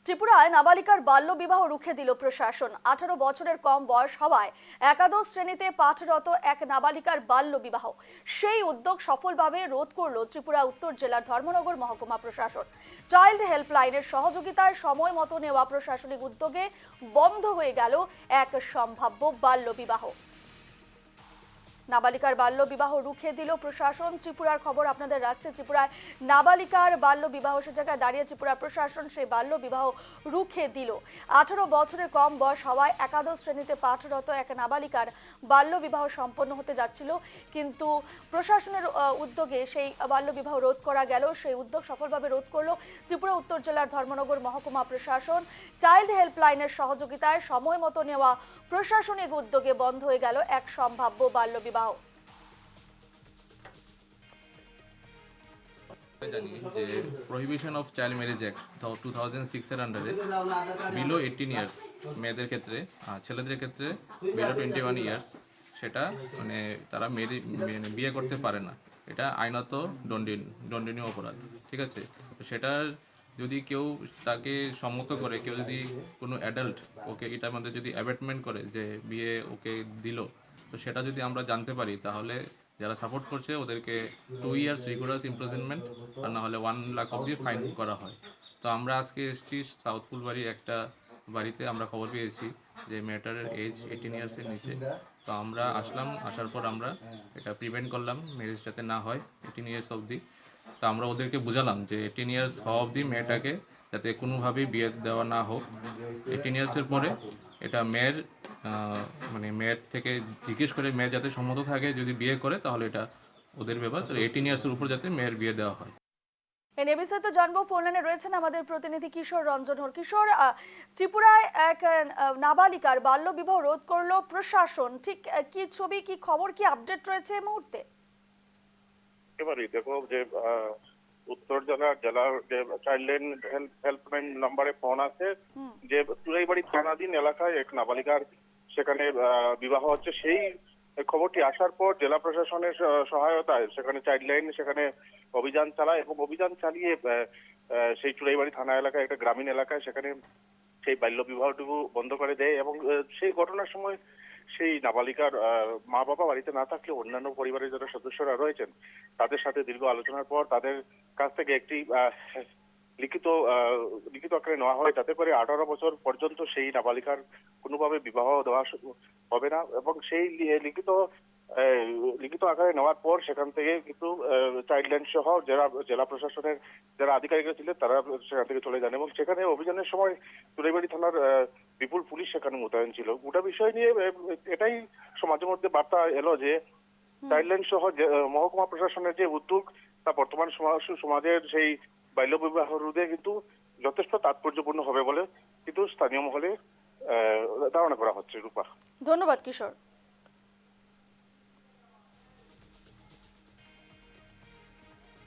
ত্রিপুরায় নাবালিকার বাল্য বিবাহ রুখে দিল প্রশাসন। 18 বছরের কম বয়স হওয়ায় একাদশ শ্রেণীতে পাঠরত এক নাবালিকার বাল্য বিবাহ, সেই উদ্যোগ সফলভাবে রোধ করল ত্রিপুরা উত্তর জেলার ধর্মনগর মহকুমা প্রশাসন। চাইল্ড হেল্পলাইনের সহযোগিতায় সময় মতো নেওয়া প্রশাসনিক উদ্যোগে বন্ধ হয়ে গেল এক সম্ভাব্য বাল্য বিবাহ। নাবালিকার বাল্য বিবাহ রুখে দিল প্রশাসন। ত্রিপুরার খবর আপনাদের রাখছে। ত্রিপুরায় নাবালিকার বাল্য বিবাহ, সে জায়গায় দাঁড়িয়ে ত্রিপুরা প্রশাসন সেই বাল্য বিবাহ রুখে দিল। 18 বছরের কম বয়স হওয়ায় একাদশ শ্রেণীতে পাঠরত এক নাবালিকার বাল্য বিবাহ সম্পন্ন হতে যাচ্ছিল, কিন্তু প্রশাসনের উদ্যোগে সেই বাল্য বিবাহ রোধ করা গেল। সেই উদ্যোগ সফলভাবে রোধ করলো ত্রিপুরা উত্তর জেলার ধর্মনগর মহকুমা প্রশাসন। চাইল্ড হেল্পলাইনের সহযোগিতায় সময় মতো নেওয়া প্রশাসনিক উদ্যোগে বন্ধ হয়ে গেল এক সম্ভাব্য বাল্য বিবাহ। জানি যে prohibition of child marriage act 2006 এর আন্ডারে বিলো 18 ইয়ার্স মেয়েদের ক্ষেত্রে, ছেলেদের ক্ষেত্রে বিলো 21 ইয়ার্স, সেটা মানে তারা বিয়ে করতে পারে না। এটা আইনত দণ্ডনীয় অপরাধ, ঠিক আছে। তো সেটার যদি কেউ তাকে সম্মত করে, কেউ যদি কোনো অ্যাডাল্ট ওকে এটার মধ্যে যদি অ্যাবেটমেন্ট করে যে বিয়ে ওকে দিল, তো সেটা যদি আমরা জানতে পারি তাহলে যারা সাপোর্ট করছে ওদেরকে 2 ইয়ার্স রিগোরাস ইমপ্রিজনমেন্ট আর না হলে 1 লাখ অবধি ফাইন করা হয়। তো আমরা আজকে এসেছি সাউথ ফুলবাড়ি একটা বাড়িতে, আমরা খবর পেয়েছি যে মেয়েটার এজ 18 ইয়ার্সের নিচে। তো আমরা আসলাম, আসার পর আমরা এটা প্রিভেন্ট করলাম ম্যারেজ যাতে না হয় 18 ইয়ার্স অবধি। তো আমরা ওদেরকে বুঝালাম যে 18 ইয়ার্স হওয়া অবধি মেয়েটাকে যাতে কোনোভাবেই বিয়ে দেওয়া না হোক। 18 ইয়ার্সের পরে এটা মেয়ের মানে মেয়ের থেকে জিজ্ঞেস করে মেয়ের যাতে সম্মত থাকে, যদি বিয়ে করে তাহলে এটা ওদের ব্যাপার। তো 18 ইয়ার্সের উপর যাতে মেয়ের বিয়ে দেওয়া হয়। এ নিয়ে বিস্তারিত জানবো। ফোন লাইনে রয়েছেন আমাদের প্রতিনিধি কিশোর রঞ্জন হর। কিশোর, ত্রিপুরায় এক নাবালিকার বাল্য বিবাহ রোধ করলো প্রশাসন, ঠিক কি ছবি, কি খবর, কি আপডেট রয়েছে এই মুহূর্তে? একেবারেই দেখো যে উত্তর জেলার যে চাইল্ড হেল্পলাইন নাম্বারে ফোন আছে যে চুরাইবাড়ি থানাধীন এলাকায় এক নাবালিকার সেখানে বিবাহ হচ্ছে। সেই খবরটি আসার পর জেলা প্রশাসনের সহায়তায় সেখানে চাইল্ড লাইন সেখানে অভিযান চালায় এবং অভিযান চালিয়ে সেই চুরাইবাড়ি থানা এলাকায় একটা গ্রামীণ এলাকায় সেখানে সেই বাল্য বিবাহটুকু বন্ধ করে দেয়। এবং সেই ঘটনার সময় সেই নাবালিকার মা বাবা বাড়িতে না থাকলে অন্যান্য পরিবারের যারা সদস্যরা রয়েছেন তাদের সাথে দীর্ঘ আলোচনার পর তাদের কাছ থেকে একটি লিখিত আকারে নেওয়া হয়, যাতে করে 18 বছর পর্যন্ত সেই নাবালিকার কোনোভাবে বিবাহ দেওয়া হবে না। এবং সেই লিখিত আকারে নেওয়ার পর সেখান থেকে কিন্তু চাইল্ড লাইন সহ জেলা প্রশাসনের যারা আধিকারিকরা ছিলেন তারা সেখান থেকে চলে যান। এবং সেখানে অভিযানের সময় চুরাইবাড়ি থানার বিপুল পুলিশ সেখানে মোতায়েন ছিল। গোটা বিষয় নিয়ে এটাই সমাজের মধ্যে বার্তা এলো যে চাইল্ড লাইন সহ মহকুমা প্রশাসনের যে উদ্যোগ তা বর্তমান সমাজের সেই বাল্য বিবাহ রোধে কিন্তু যথেষ্ট তাৎপর্যপূর্ণ হবে বলে কিন্তু স্থানীয় মহলে ধারণা করা হচ্ছে। রূপা, ধন্যবাদ কিশোর।